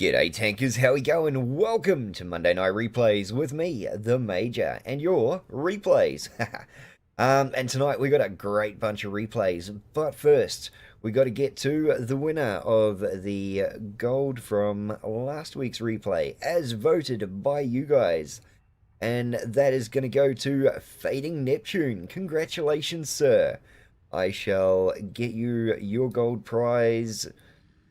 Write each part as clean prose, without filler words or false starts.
G'day tankers, how we going? Welcome to Monday Night Replays with me, the Major, and your replays. And tonight we got a great bunch of replays, but first we got to get to the winner of the gold from last week's replay, as voted by you guys. And that is going to go to Fading Neptune. Congratulations, sir. I shall get you your gold prize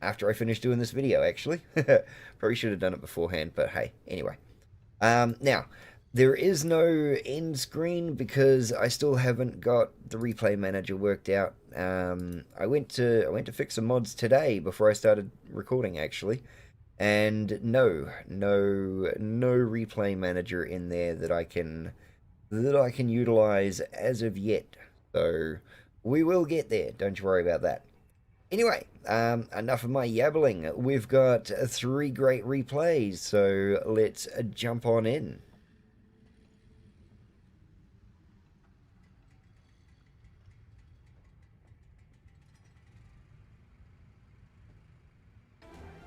after I finish doing this video, actually. Probably should have done it beforehand, but hey, anyway. Now, there is no end screen because I still haven't got the replay manager worked out. I went to fix some mods today before I started recording, actually, and no replay manager in there that I can utilize as of yet. So we will get there. Don't you worry about that. Anyway, enough of my yabbling. We've got three great replays, so let's jump on in.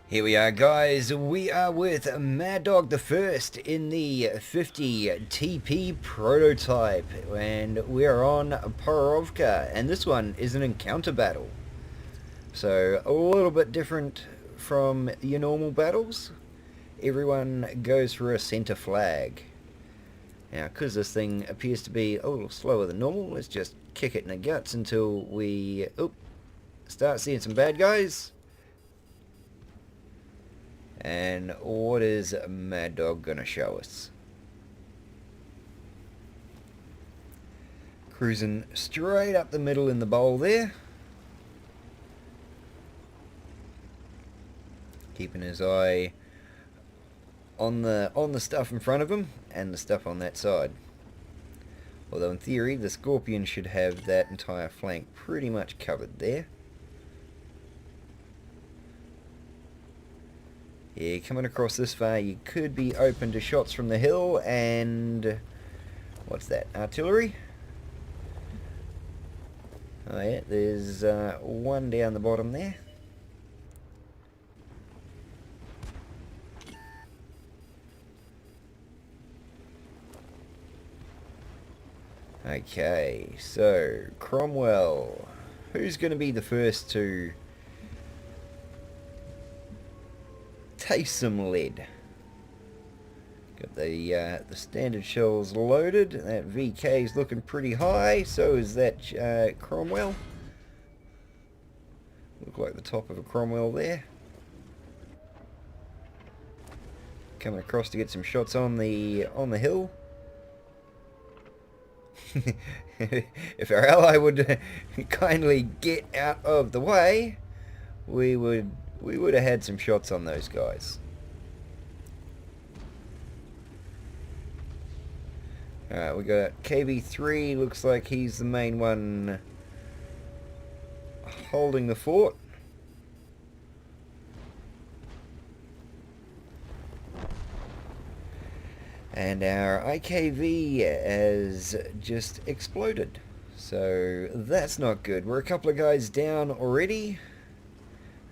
Here we are, guys. We are with Mad Dog the First in the 50 TP prototype, and we are on Porovka, and this one is an encounter battle. So, a little bit different from your normal battles. Everyone goes for a center flag. Now, because this thing appears to be a little slower than normal, let's just kick it in the guts until we start seeing some bad guys. And what is Mad Dog gonna show us? Cruising straight up the middle in the bowl there. Keeping his eye on the stuff in front of him and the stuff on that side. Although in theory the Scorpion should have that entire flank pretty much covered there. Yeah, coming across this far you could be open to shots from the hill, and what's that, artillery? Oh yeah, there's one down the bottom there. Okay, so Cromwell, who's going to be the first to taste some lead? Got the standard shells loaded. That VK is looking pretty high. So is that Cromwell. Look like the top of a Cromwell there. Coming across to get some shots on the hill. If our ally would kindly get out of the way, we would have had some shots on those guys. Alright, we got KB3, looks like he's the main one holding the fort. And our IKV has just exploded. So that's not good. We're a couple of guys down already.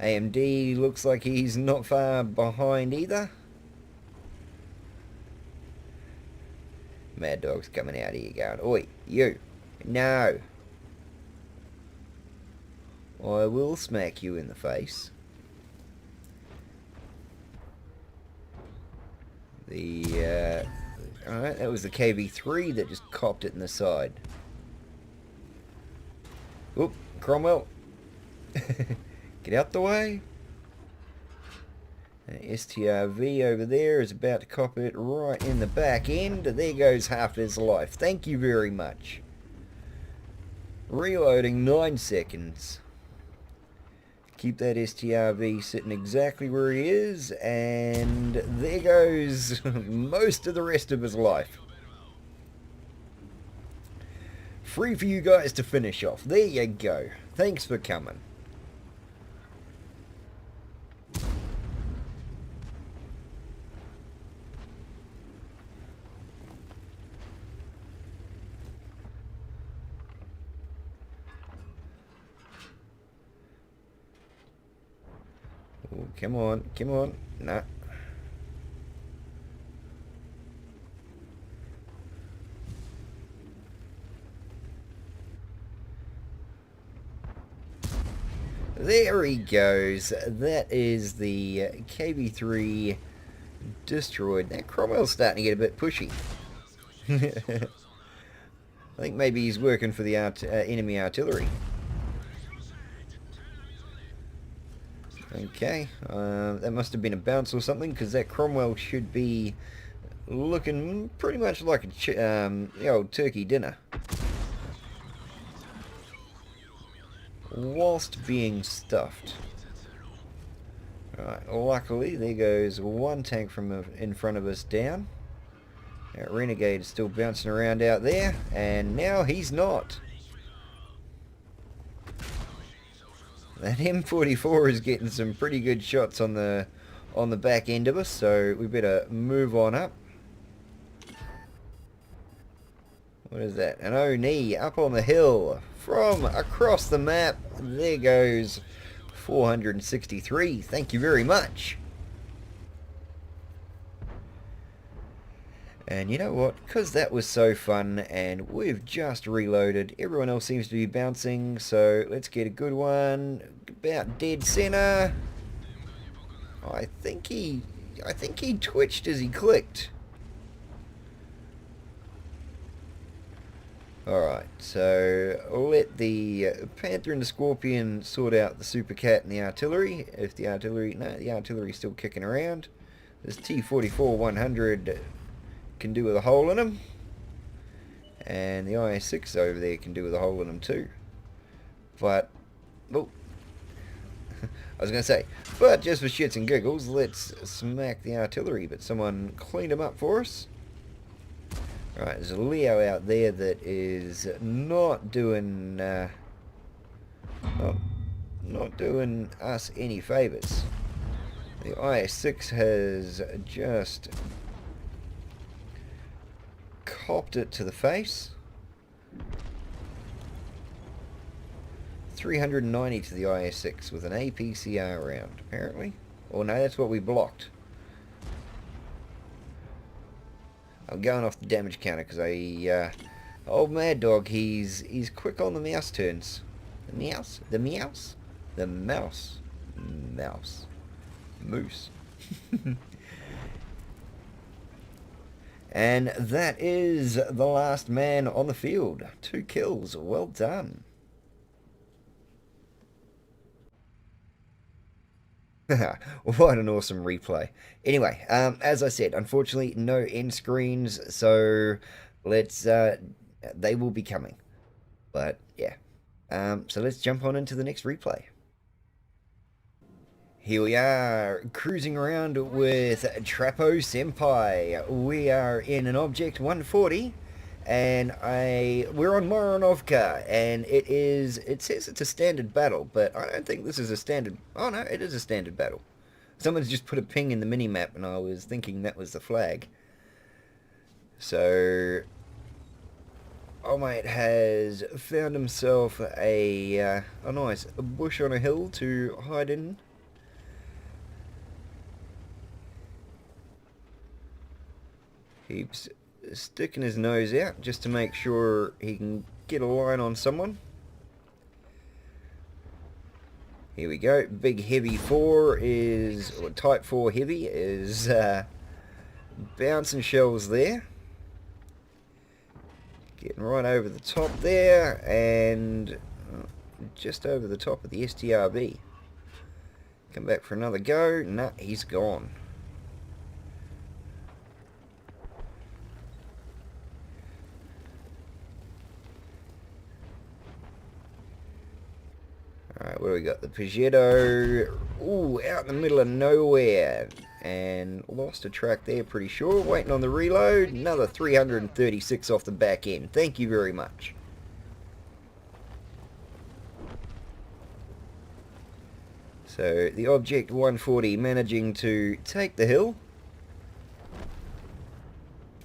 AMD looks like he's not far behind either. Mad Dog's coming out here going, oi, you. No. I will smack you in the face. Alright, that was the KV3 that just copped it in the side. Oop, Cromwell. Get out the way. STRV over there is about to cop it right in the back end. There goes half his life. Thank you very much. Reloading 9 seconds. Keep that STRV sitting exactly where he is, and there goes most of the rest of his life. Free for you guys to finish off. There you go. Thanks for coming. Come on, come on. Nah. There he goes. That is the KB3 destroyed. That Cromwell's starting to get a bit pushy. I think maybe he's working for the enemy artillery. Okay, that must have been a bounce or something, because that Cromwell should be looking pretty much like the old turkey dinner. Whilst being stuffed. Right, luckily there goes one tank from in front of us down. That Renegade is still bouncing around out there, and now he's not. That M44 is getting some pretty good shots on the back end of us, so we better move on up. What is that? An Oni up on the hill from across the map. There goes 463. Thank you very much. And you know what? Because that was so fun and we've just reloaded, everyone else seems to be bouncing, so let's get a good one. About dead center. I think he twitched as he clicked. Alright, so let the Panther and the Scorpion sort out the Super Cat and the artillery. If the artillery, no, the artillery's still kicking around. This T-44-100 can do with a hole in them. And the IS-6 over there can do with a hole in them too. But, oh, I was going to say, but just for shits and giggles, let's smack the artillery. But someone cleaned them up for us. Right, there's a Leo out there that is not doing not doing us any favors. The IS-6 has just copped it to the face. 390 to the IS-6 with an APCR round, apparently. Or no, that's what we blocked. I'm going off the damage counter because old Mad Dog, he's quick on the mouse turns. The mouse, moose. And that is the last man on the field. 2 kills, well done. What an awesome replay. Anyway, as I said, unfortunately no end screens, so let's they will be coming. But yeah. So let's jump on into the next replay. Here we are, cruising around with Trapo Senpai. We are in an Object 140, and we're on Moronovka, and it says it's a standard battle, but I don't think this is a standard. Oh no, it is a standard battle. Someone's just put a ping in the minimap, and I was thinking that was the flag. So, old mate has found himself a nice bush on a hill to hide in. Keeps sticking his nose out just to make sure he can get a line on someone. Here we go. Big heavy 4 is, or type 4 heavy is bouncing shells there. Getting right over the top there and just over the top of the STRB. Come back for another go. Nah, he's gone. Alright, what do we got? The Peugeot, ooh, out in the middle of nowhere. And lost a track there, pretty sure. Waiting on the reload. Another 336 off the back end. Thank you very much. So, the Object 140 managing to take the hill.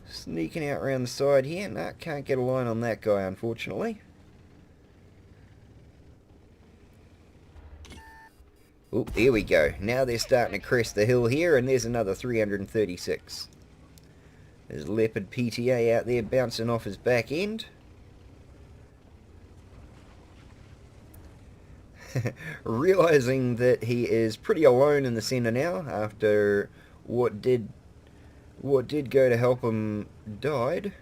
Sneaking out around the side here. Nah, can't get a line on that guy, unfortunately. Oh, here we go. Now they're starting to crest the hill here, and there's another 336. There's Leopard PTA out there bouncing off his back end. Realizing that he is pretty alone in the center now after what did go to help him died.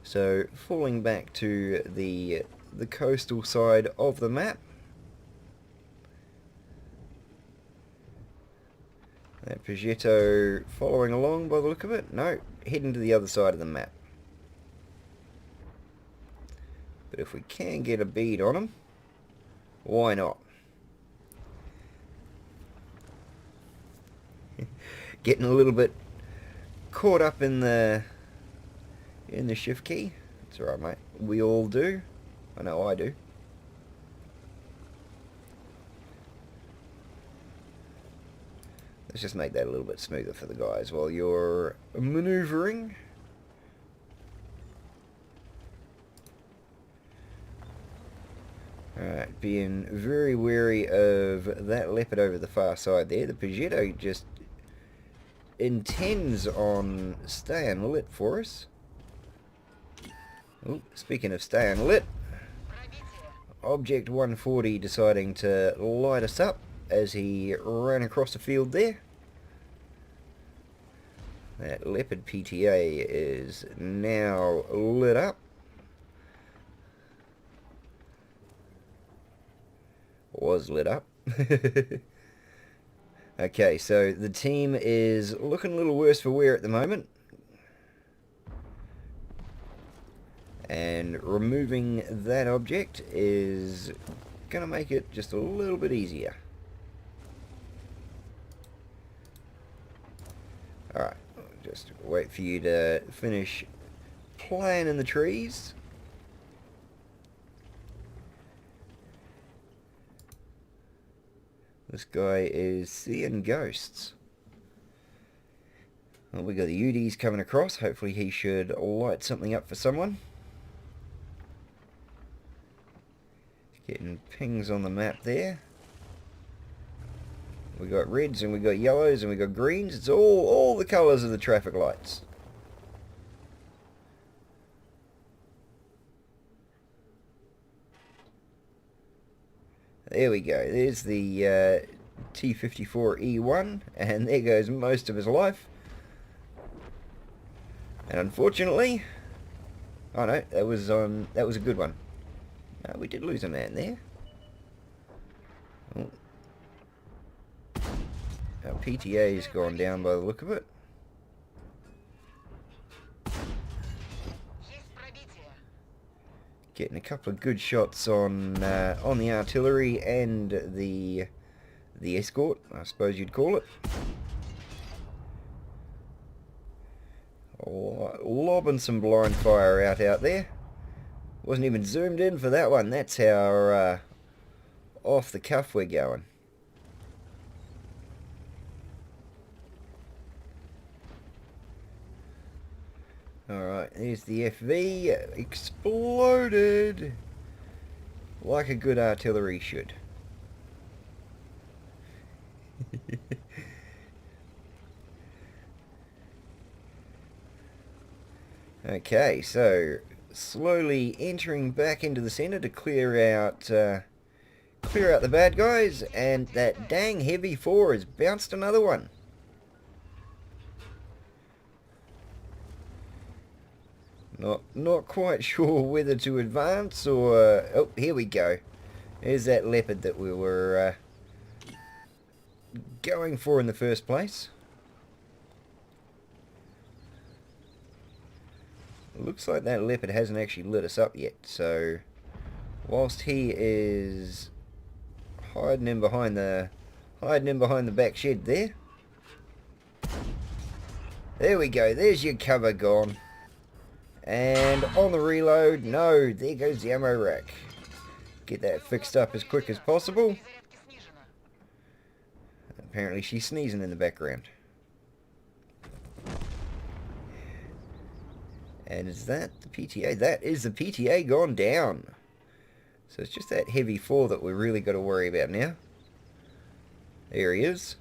So falling back to the coastal side of the map. That Peugeot following along by the look of it. No, heading to the other side of the map. But if we can get a bead on him, why not? Getting a little bit caught up in the shift key. It's alright, mate. We all do. I know I do. Let's just make that a little bit smoother for the guys while you're maneuvering. Alright, being very wary of that Leopard over the far side there. The Peugeot just intends on staying lit for us. Oh, speaking of staying lit, Object 140 deciding to light us up as he ran across the field there. That Leopard PTA is now lit up. Was lit up. Okay, so the team is looking a little worse for wear at the moment. And removing that object is going to make it just a little bit easier. Alright, just wait for you to finish playing in the trees. This guy is seeing ghosts. Well, we got the UDs coming across. Hopefully he should light something up for someone. Getting pings on the map there. We got reds and we got yellows and we got greens. It's all the colours of the traffic lights. There we go. There's the T54E1, and there goes most of his life. And unfortunately, oh no, that was a good one. We did lose a man there. Oh. Our PTA's gone down by the look of it. Getting a couple of good shots on the artillery and the escort, I suppose you'd call it. Lobbing some blind fire out there. Wasn't even zoomed in for that one. That's how off the cuff we're going. Alright, there's the FV. Exploded! Like a good artillery should. Okay, so slowly entering back into the centre to clear out the bad guys, and that dang heavy 4 has bounced another one. Not quite sure whether to advance or... oh, here we go. There's that Leopard that we were going for in the first place. Looks like that Leopard hasn't actually lit us up yet, so whilst he is hiding in behind the back shed there. There we go, there's your cover gone. And on the reload, no, there goes the ammo rack. Get that fixed up as quick as possible. Apparently she's sneezing in the background. And is that the PTA? That is the PTA gone down. So it's just that heavy 4 that we really got to worry about now. There he is.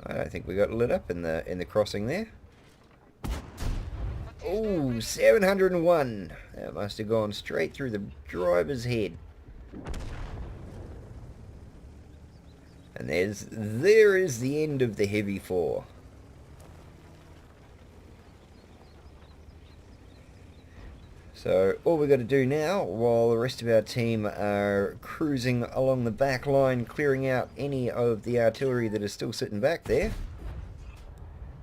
I don't think we got lit up in the crossing there. Oh, 701. That must have gone straight through the driver's head. And there is the end of the heavy 4. So all we've got to do now, while the rest of our team are cruising along the back line, clearing out any of the artillery that is still sitting back there,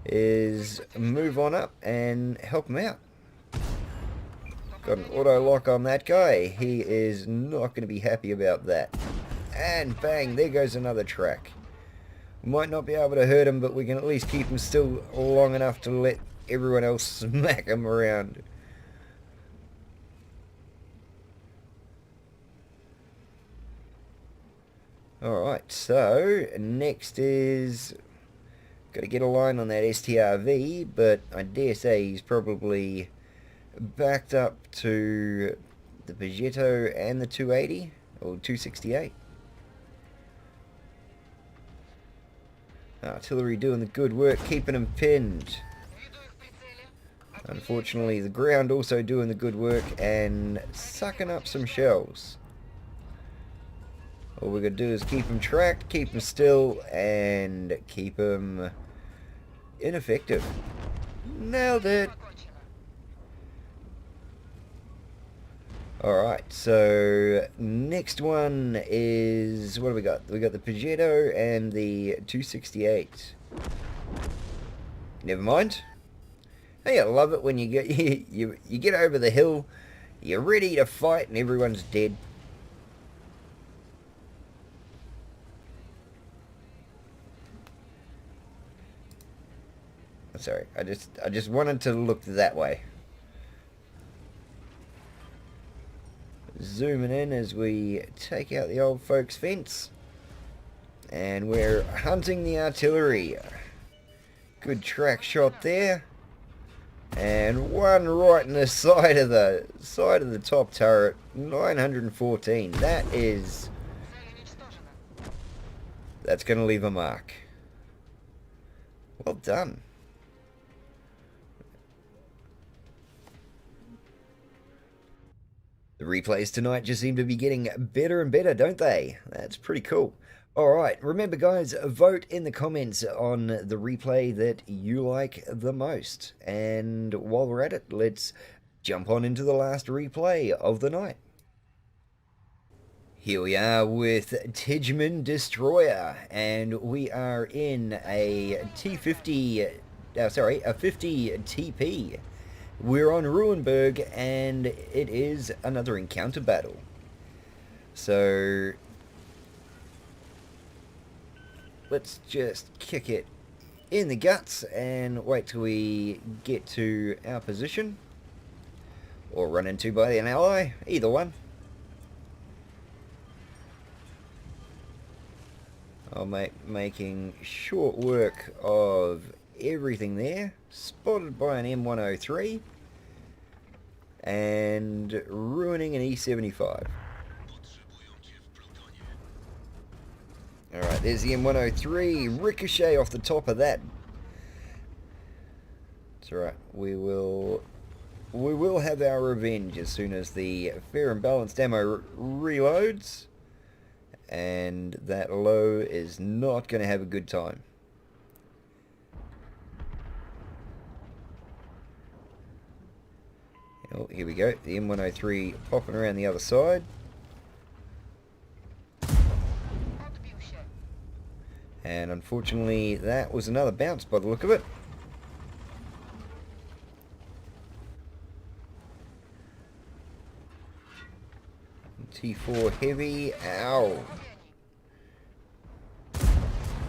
is move on up and help them out. Got an auto lock on that guy. He is not going to be happy about that. And bang, there goes another track. Might not be able to hurt him, but we can at least keep him still long enough to let everyone else smack him around. Alright, so next is got to get a line on that STRV, but I dare say he's probably backed up to the Peugeot and the 280 or 268. Artillery doing the good work, keeping him pinned. Unfortunately, the ground also doing the good work and sucking up some shells. All we're going to do is keep them tracked, keep them still, and keep them ineffective. Nailed it! Alright, so next one is, what do we got? We got the Peugeot and the 268. Never mind. Hey, I love it when you get you get over the hill, you're ready to fight, and everyone's dead. Sorry, I just wanted to look that way. Zooming in as we take out the old folks' fence, and we're hunting the artillery. Good track shot there, and one right in the side of the top turret. 914. That's going to leave a mark. Well done. The replays tonight just seem to be getting better and better, don't they? That's pretty cool. Alright, remember guys, vote in the comments on the replay that you like the most. And while we're at it, let's jump on into the last replay of the night. Here we are with Tidgeman Destroyer, and we are in a T50, a 50 TP. We're on Ruinberg, and it is another encounter battle. So let's just kick it in the guts and wait till we get to our position, or run into by an ally, either one. I'm making short work of everything there. Spotted by an M103 and ruining an E75. Alright, there's the M103. Ricochet off the top of that. It's alright. We will have our revenge as soon as the fair and balanced ammo reloads. And that low is not going to have a good time. Oh, here we go. The M103 popping around the other side. And unfortunately, that was another bounce by the look of it. T4 heavy. Ow.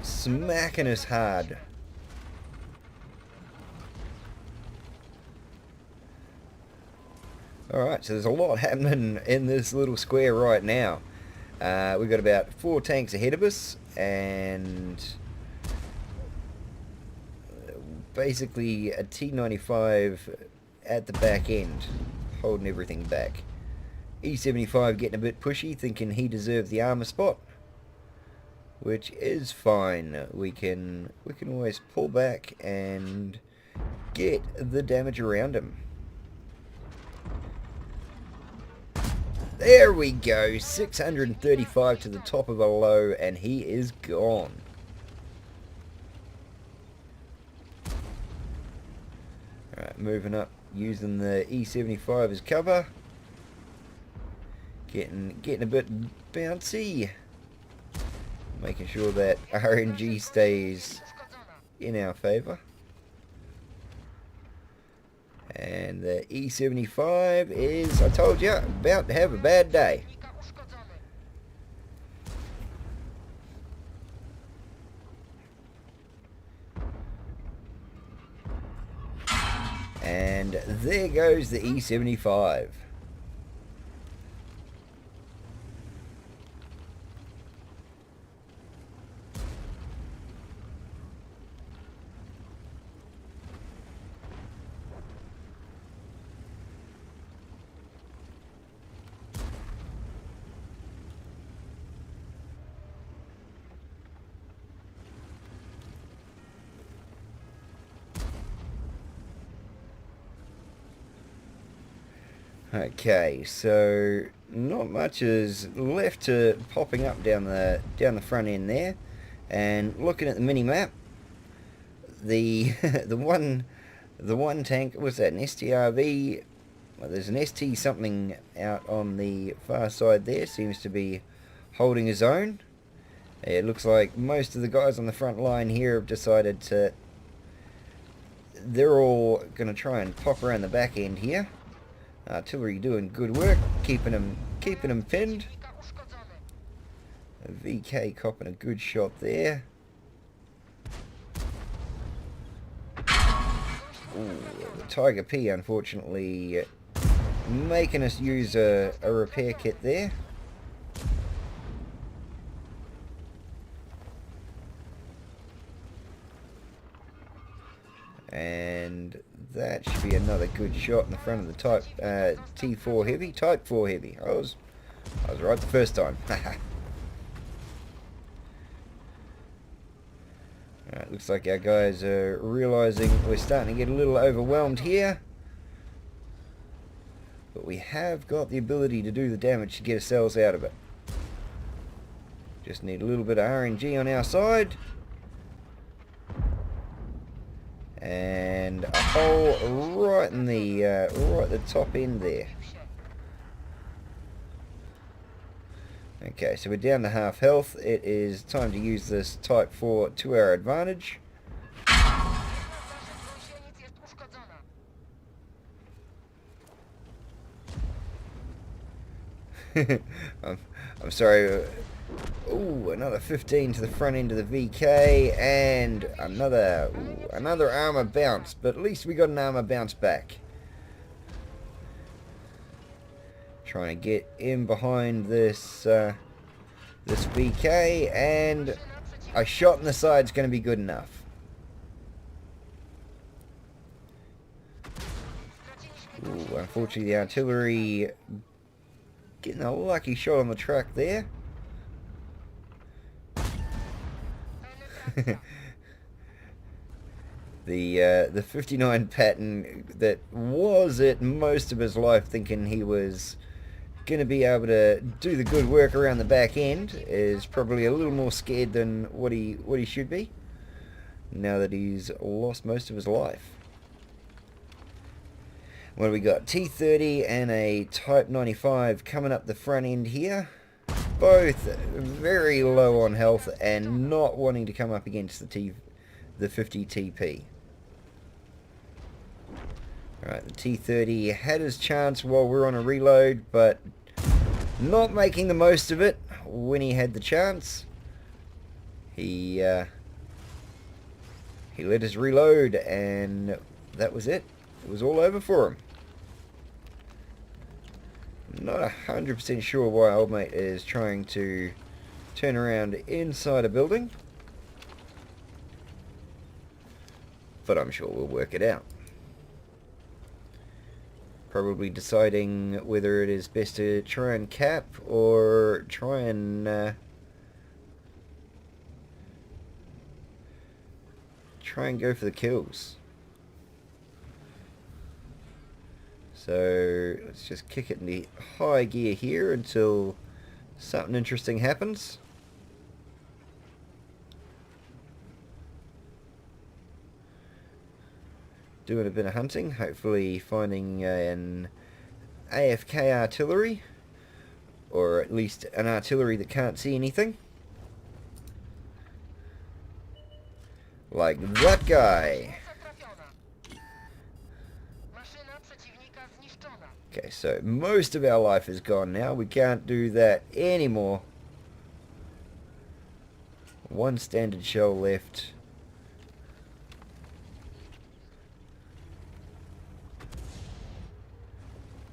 Smacking us hard. Alright, so there's a lot happening in this little square right now. We've got about 4 tanks ahead of us, and basically a T95 at the back end, holding everything back. E75 getting a bit pushy, thinking he deserved the armor spot, which is fine. We can always pull back and get the damage around him. There we go, 635 to the top of a low, and he is gone. Alright, moving up, using the E75 as cover. Getting a bit bouncy. Making sure that RNG stays in our favour. And the E75 is, I told you, about to have a bad day. And there goes the E75. Okay, so not much is left to popping up down the front end there, and looking at the mini map, the the one tank, was that an STRV? Well, there's an ST something out on the far side there, seems to be holding his own. It looks like most of the guys on the front line here have decided to, they're all going to try and pop around the back end here. Artillery doing good work, keeping them pinned. VK copping a good shot there. Ooh, the Tiger P unfortunately making us use a repair kit there. And that should be another good shot in the front of the Type T4 Heavy. Type 4 Heavy. I was right the first time. Alright, looks like our guys are realising we're starting to get a little overwhelmed here. But we have got the ability to do the damage to get ourselves out of it. Just need a little bit of RNG on our side. And a hole right in the right at the top end there. Okay, so we're down to half health. It is time to use this Type 4 to our advantage. I'm sorry. Ooh, another 15 to the front end of the VK, and another armor bounce, but at least we got an armor bounce back. Trying to get in behind this this VK, and a shot in the side is going to be good enough. Ooh, unfortunately the artillery getting a lucky shot on the track there. The 59 Patton that was at most of his life thinking he was going to be able to do the good work around the back end is probably a little more scared than what he should be now that he's lost most of his life. What do we got? T30 and a Type 95 coming up the front end here. Both very low on health and not wanting to come up against the 50 TP. Alright, the T30 had his chance while we're on a reload, but not making the most of it when he had the chance. He let us reload, and that was it. It was all over for him. Not 100% sure why old mate is trying to turn around inside a building, but I'm sure we'll work it out. Probably deciding whether it is best to try and cap or try and go for the kills. So let's just kick it in the high gear here until something interesting happens. Doing a bit of hunting, hopefully finding an AFK artillery, or at least an artillery that can't see anything. Like that guy. Okay, so most of our life is gone now. We can't do that anymore. One standard shell left.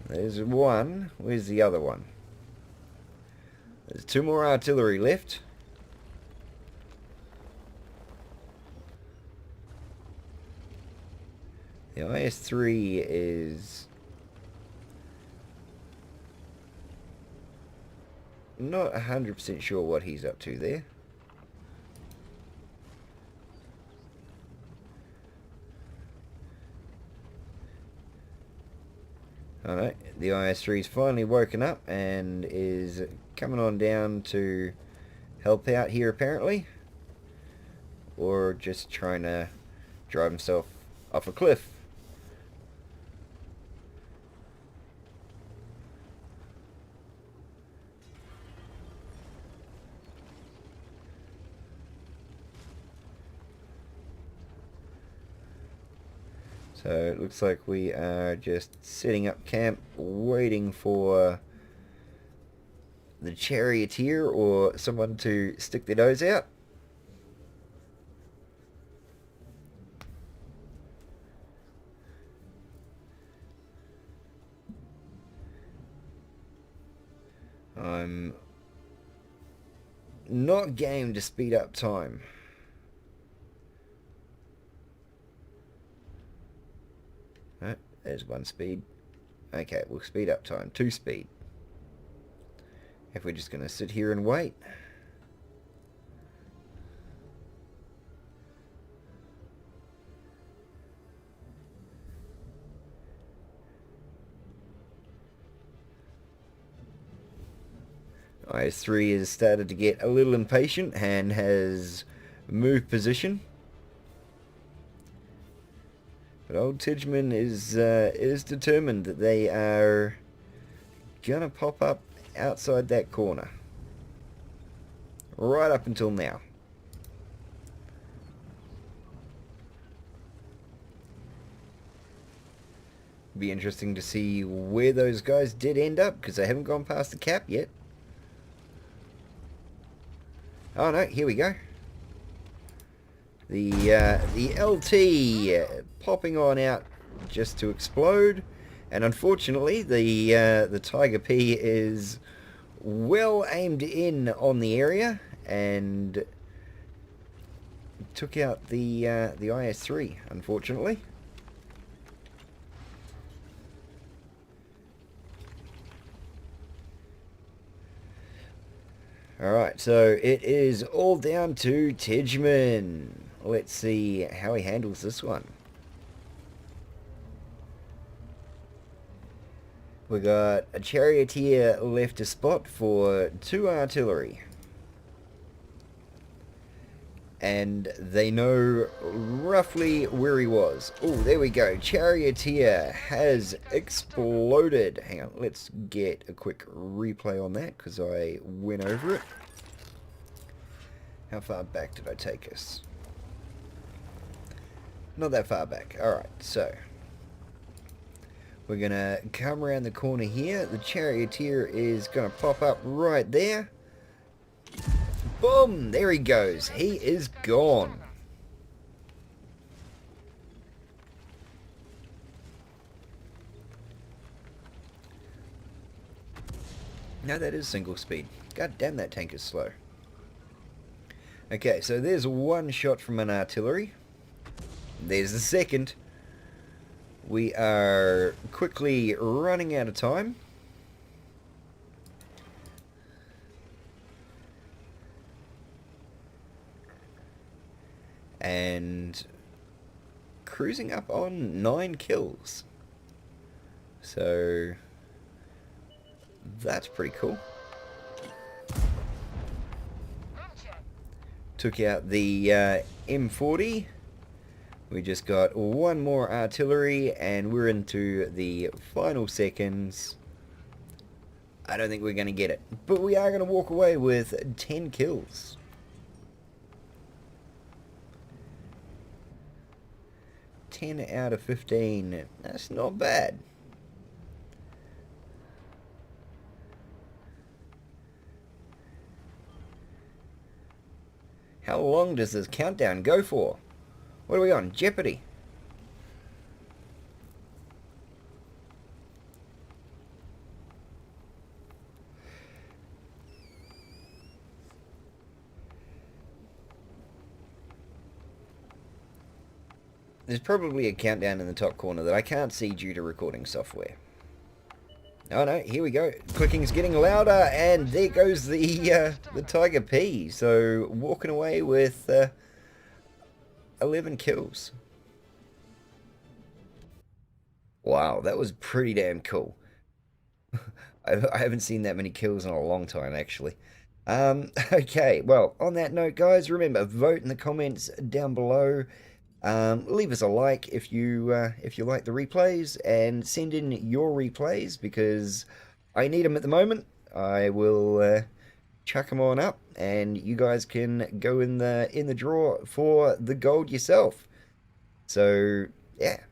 There's one. Where's the other one? There's two more artillery left. The IS-3 is not 100% sure what he's up to there. Alright, the IS-3's finally woken up and is coming on down to help out here apparently. Or just trying to drive himself off a cliff. So it looks like we are just setting up camp, waiting for the charioteer or someone to stick their nose out. I'm not game to speed up time. Right, there's one speed. Okay, we'll speed up time. 2 speed. If we're just going to sit here and wait. IS-3 has started to get a little impatient and has moved position. But old Tidgeman is determined that they are gonna pop up outside that corner. Right up until now. Be interesting to see where those guys did end up, because they haven't gone past the cap yet. Oh no, here we go. The LT popping on out just to explode, and unfortunately the Tiger P is well aimed in on the area and took out the IS-3, unfortunately. Alright, so it is all down to Tidgeman. Let's see how he handles this one. We got a charioteer left to spot for 2 artillery. And they know roughly where he was. Oh, there we go. Charioteer has exploded. Hang on, let's get a quick replay on that because I went over it. How far back did I take us? Not that far back. Alright, so we're going to come around the corner here. The charioteer is going to pop up right there. Boom! There he goes. He is gone. No, that is single speed. God damn, that tank is slow. Okay, so there's one shot from an artillery. There's the second. We are quickly running out of time. And cruising up on 9 kills. So that's pretty cool. Took out the M40. We just got one more artillery and we're into the final seconds. I don't think we're going to get it, but we are going to walk away with 10 kills. Out of 15. That's not bad. How long does this countdown go for? What are we on? Jeopardy. There's probably a countdown in the top corner that I can't see due to recording software. Oh no, here we go. Clicking's getting louder, and there goes the Tiger P. So walking away with 11 kills. Wow, that was pretty damn cool. I haven't seen that many kills in a long time, actually. Okay, well, on that note, guys, remember, vote in the comments down below. Leave us a like if you like the replays, and send in your replays because I need them at the moment. I will chuck them on up, and you guys can go in the draw for the gold yourself. So yeah,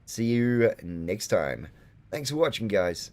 see you next time. Thanks for watching, guys.